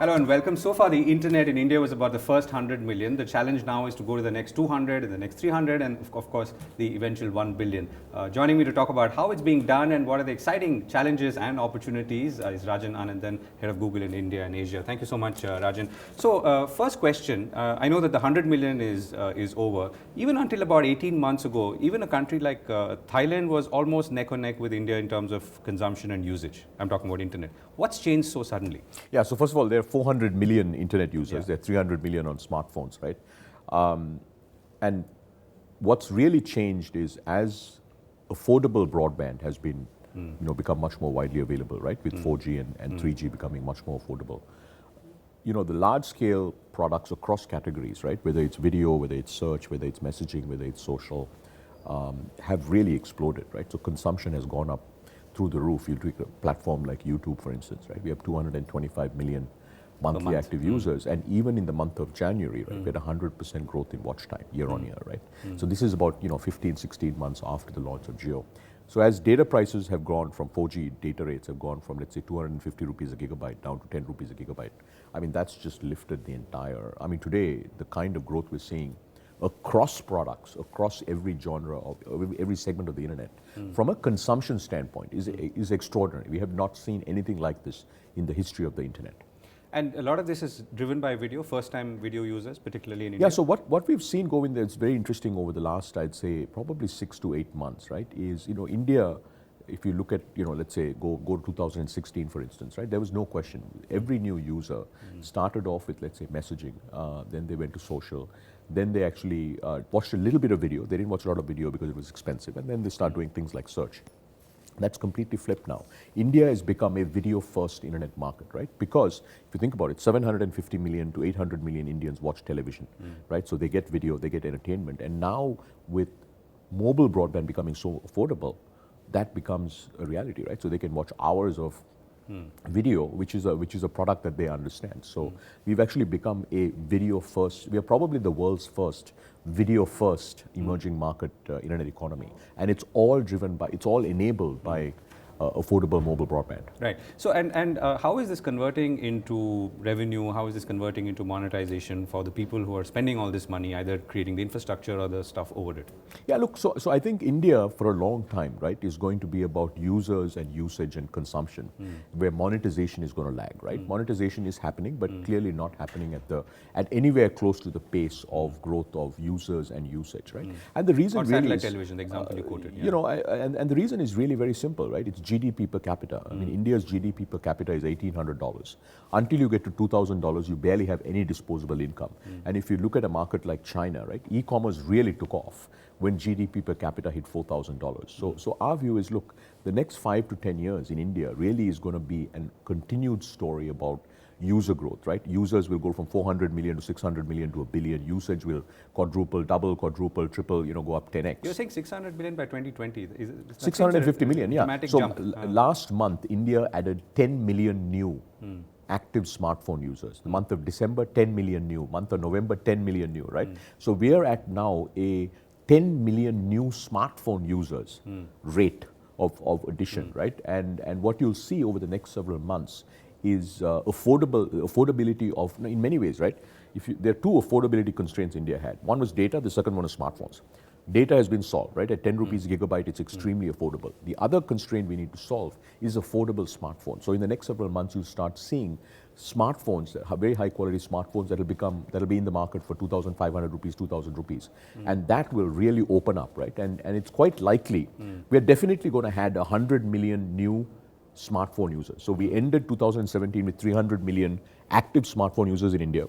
Hello and welcome. So far, the internet in India was about the first 100 million. The challenge now is to go to the next 200 and the next 300 and of course the eventual 1 billion. Joining me to talk about how it's being done and what are the exciting challenges and opportunities is Rajan Anandan, head of Google in India and Asia. Thank you so much, Rajan. So first question, I know that the 100 million is over. Even until about 18 months ago, even a country like Thailand was almost neck and neck with India in terms of consumption and usage. I'm talking about internet. What's changed so suddenly? Yeah, so first of all, there are 400 million internet users. Yeah. There are 300 million on smartphones, right? And what's really changed is as affordable broadband has been, become much more widely available, right? With 4G and 3G becoming much more affordable. The large-scale products across categories, right? Whether it's video, whether it's search, whether it's messaging, whether it's social, have really exploded, right? So consumption has gone up through the roof. You take a platform like YouTube, for instance, right? We have 225 million monthly active users, and even in the month of January, right, we had 100% growth in watch time year on year, right? So this is about 15, 16 months after the launch of Jio. So as data prices have gone from 4G, data rates have gone from, let's say, 250 rupees a gigabyte down to 10 rupees a gigabyte. I mean, that's just lifted the entire, today, the kind of growth we're seeing across products, across every genre, of every segment of the internet, from a consumption standpoint is extraordinary. We have not seen anything like this in the history of the internet. And a lot of this is driven by video, first-time video users, particularly in India. Yeah, so what we've seen, Govinda, it's very interesting over the last, I'd say, probably 6 to 8 months, right, is, India, if you look at, let's say, go to 2016, for instance, right, there was no question. Every new user started off with, let's say, messaging, then they went to social, then they actually watched a little bit of video. They didn't watch a lot of video because it was expensive, and then they start doing things like search. That's completely flipped now. India has become a video-first internet market, right? Because if you think about it, 750 million to 800 million Indians watch television, right? So they get video, they get entertainment. And now with mobile broadband becoming so affordable, that becomes a reality, right? So they can watch hours of video, which is a product that they understand. So we've actually become a video-first. We are probably the world's first video-first emerging market internet economy, and it's all enabled by affordable mobile broadband. Right. So and how is this converting into revenue? How is this converting into monetization for the people who are spending all this money, either creating the infrastructure or the stuff over it? Yeah, look, so I think India for a long time, right, is going to be about users and usage and consumption, where monetization is going to lag, right? Monetization is happening, but clearly not happening at anywhere close to the pace of growth of users and usage, right? And the reason really satellite is, television, the example you quoted. And the reason is really very simple, right? It's GDP per capita. I mean, India's GDP per capita is $1,800. Until you get to $2,000, you barely have any disposable income. And if you look at a market like China, right, e-commerce really took off when GDP per capita hit $4,000. So our view is, look, the next 5 to 10 years in India really is going to be a continued story about user growth, right? Users will go from 400 million to 600 million to a billion. Usage will quadruple, double, quadruple, triple, go up 10x. You're saying 600 billion by 2020? 650 million, yeah. Dramatic so jump. Last month, India added 10 million new active smartphone users. The month of December, 10 million new. Month of November, 10 million new, right? So we are at now a 10 million new smartphone users rate of addition, right? And what you'll see over the next several months is affordability of, in many ways, right? There are two affordability constraints India had. One was data, the second one is smartphones. Data has been solved, right? At 10 rupees a gigabyte, it's extremely affordable. The other constraint we need to solve is affordable smartphones. So in the next several months, you'll start seeing smartphones, very high quality smartphones that'll be in the market for 2,500 rupees, 2,000 rupees. And that will really open up, right? And it's quite likely, we're definitely going to add 100 million new smartphone users. So we ended 2017 with 300 million active smartphone users in India.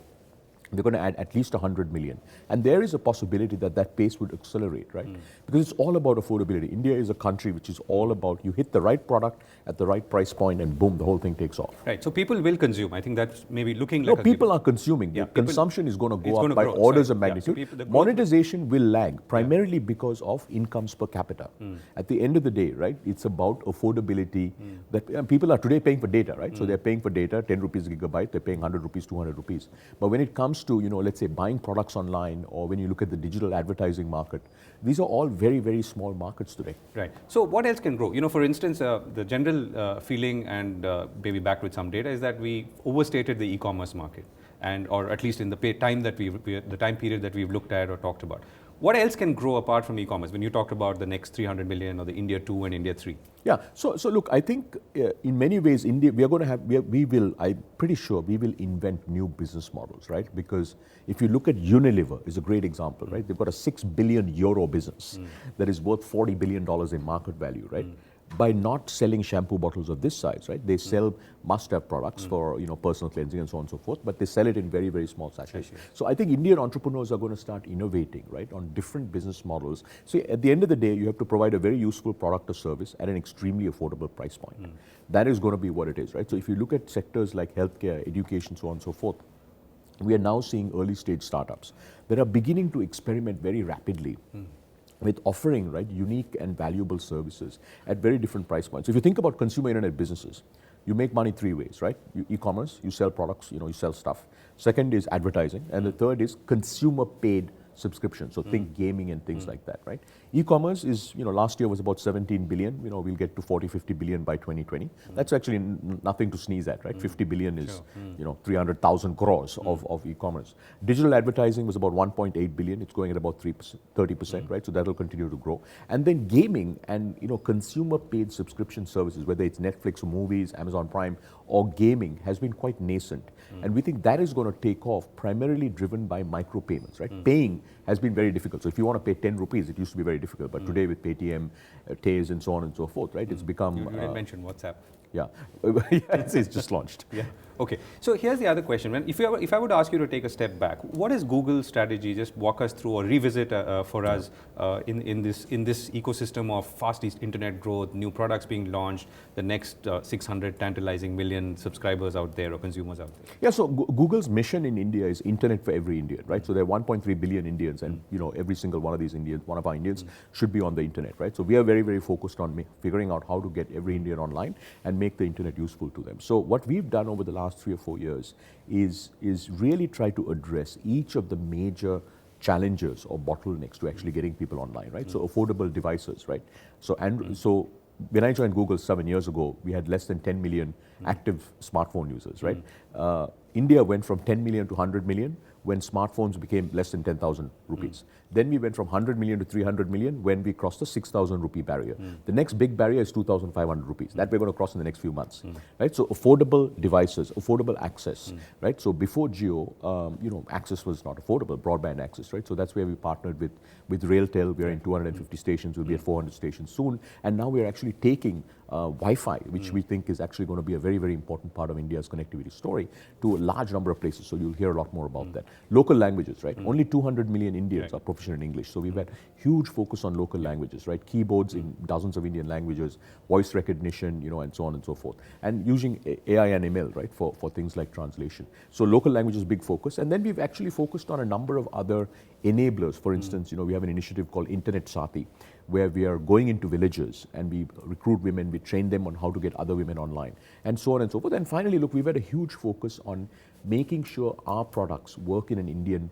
They're going to add at least 100 million. And there is a possibility that pace would accelerate, right? Because it's all about affordability. India is a country which is all about you hit the right product at the right price point and boom, the whole thing takes off. Right. So people will consume. I think that's maybe looking like... No, people are consuming. Yeah, consumption is going to go up by orders of magnitude. Yeah, so monetization will lag primarily because of incomes per capita. At the end of the day, right, it's about affordability that people are today paying for data, right? So they're paying for data, 10 rupees a gigabyte, they're paying 100 rupees, 200 rupees. But when it comes comes to, let's say buying products online, or when you look at the digital advertising market, these are all very, very small markets today. Right. So what else can grow? For instance, the general feeling, and maybe backed with some data, is that we overstated the e-commerce market, or at least in the time that the time period that we've looked at or talked about. What else can grow apart from e-commerce when you talked about the next 300 million or the India 2 and India 3? Yeah, so look, I think in many ways, India, I'm pretty sure we will invent new business models, right? Because if you look at Unilever, is a great example, right? They've got a €6 billion business that is worth $40 billion in market value, right? By not selling shampoo bottles of this size, right? They sell must-have products for personal cleansing and so on and so forth, but they sell it in very, very small sachets. So I think Indian entrepreneurs are going to start innovating, right, on different business models. So at the end of the day, you have to provide a very useful product or service at an extremely affordable price point. That is going to be what it is, right? So if you look at sectors like healthcare, education, so on and so forth, we are now seeing early stage startups that are beginning to experiment very rapidly with offering, right, unique and valuable services at very different price points. So if you think about consumer internet businesses, you make money three ways, right? E-commerce, you sell products, you sell stuff. Second is advertising, and the third is consumer paid subscription. So think gaming and things like that, right? E-commerce is, last year was about 17 billion. We'll get to 40, 50 billion by 2020. That's actually nothing to sneeze at, right? 50 billion is, 300,000 crores of e-commerce. Digital advertising was about 1.8 billion. It's going at about 30%, right? So that will continue to grow. And then gaming and, consumer paid subscription services, whether it's Netflix or movies, Amazon Prime, or gaming, has been quite nascent. And we think that is going to take off, primarily driven by micropayments, right? Paying has been very difficult. So if you want to pay 10 rupees, it used to be very difficult. But today with Paytm, Taze, and so on and so forth, right? It's become... You didn't mention WhatsApp. Yeah, it's just launched. Yeah. Okay. So here's the other question. If I would ask you to take a step back, what is Google's strategy? Just walk us through or revisit for us in this ecosystem of fast internet growth, new products being launched, the next 600 tantalizing million subscribers out there or consumers out there. Yeah. So Google's mission in India is internet for every Indian, right? So there are 1.3 billion Indians, and every single one of these Indians, one of our Indians, should be on the internet, right? So we are very, very focused on figuring out how to get every Indian online and make the internet useful to them. So what we've done over the last 3 or 4 years is really try to address each of the major challenges or bottlenecks to actually getting people online, right? So affordable devices, right? So so when I joined Google 7 years ago, we had less than 10 million active smartphone users, right? India went from 10 million to 100 million when smartphones became less than 10,000 rupees. Then we went from 100 million to 300 million when we crossed the 6,000 rupee barrier. The next big barrier is 2,500 rupees. That we're going to cross in the next few months, right? So affordable devices, affordable access, right? So before Jio, access was not affordable, broadband access, right? So that's where we partnered with RailTel. We're in 250 stations. We'll be at 400 stations soon. And now we're actually taking Wi-Fi, which we think is actually going to be a very, very important part of India's connectivity story, to a large number of places. So you'll hear a lot more about that. Local languages, right? Only 200 million Indians are proficient in English. So we've had huge focus on local languages, right? Keyboards in dozens of Indian languages, voice recognition, and so on and so forth. And using AI and ML, right, for things like translation. So local languages, big focus. And then we've actually focused on a number of other enablers. For instance, we have an initiative called Internet Sati, where we are going into villages and we recruit women, we train them on how to get other women online, and so on and so forth. And finally, look, we've had a huge focus on making sure our products work in an Indian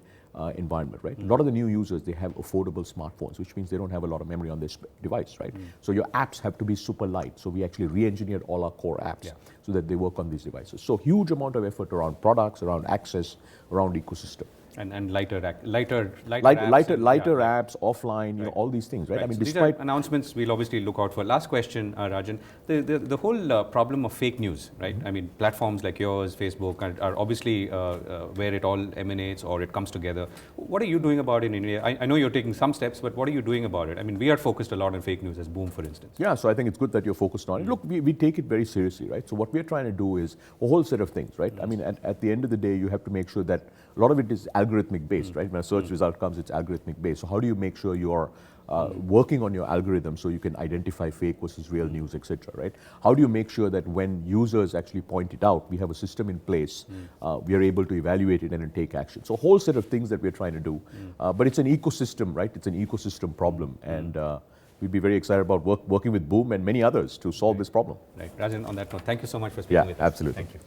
environment, right? A lot of the new users, they have affordable smartphones, which means they don't have a lot of memory on this device, right? So your apps have to be super light. So we actually re-engineered all our core apps so that they work on these devices. So huge amount of effort around products, around access, around ecosystem. And lighter apps, offline, all these things, right? I mean, so these are announcements we'll obviously look out for. Last question, Rajan. The whole problem of fake news, right? I mean, platforms like yours, Facebook, are obviously where it all emanates or it comes together. What are you doing about it in India? I know you're taking some steps, but what are you doing about it? I mean, we are focused a lot on fake news as Boom, for instance. Yeah, so I think it's good that you're focused on it. Look, we take it very seriously, right? So what we're trying to do is a whole set of things, right? I mean, at the end of the day, you have to make sure that a lot of it is algorithmic based, right? When a search result comes, it's algorithmic based. So how do you make sure you're working on your algorithm so you can identify fake versus real news, etc., right? How do you make sure that when users actually point it out, we have a system in place, we are able to evaluate it and then take action. So a whole set of things that we're trying to do. But it's an ecosystem, right? It's an ecosystem problem. And we'd be very excited about working with Boom and many others to solve this problem. Right. Rajan, on that note, thank you so much for speaking with us. Absolutely. Thank you.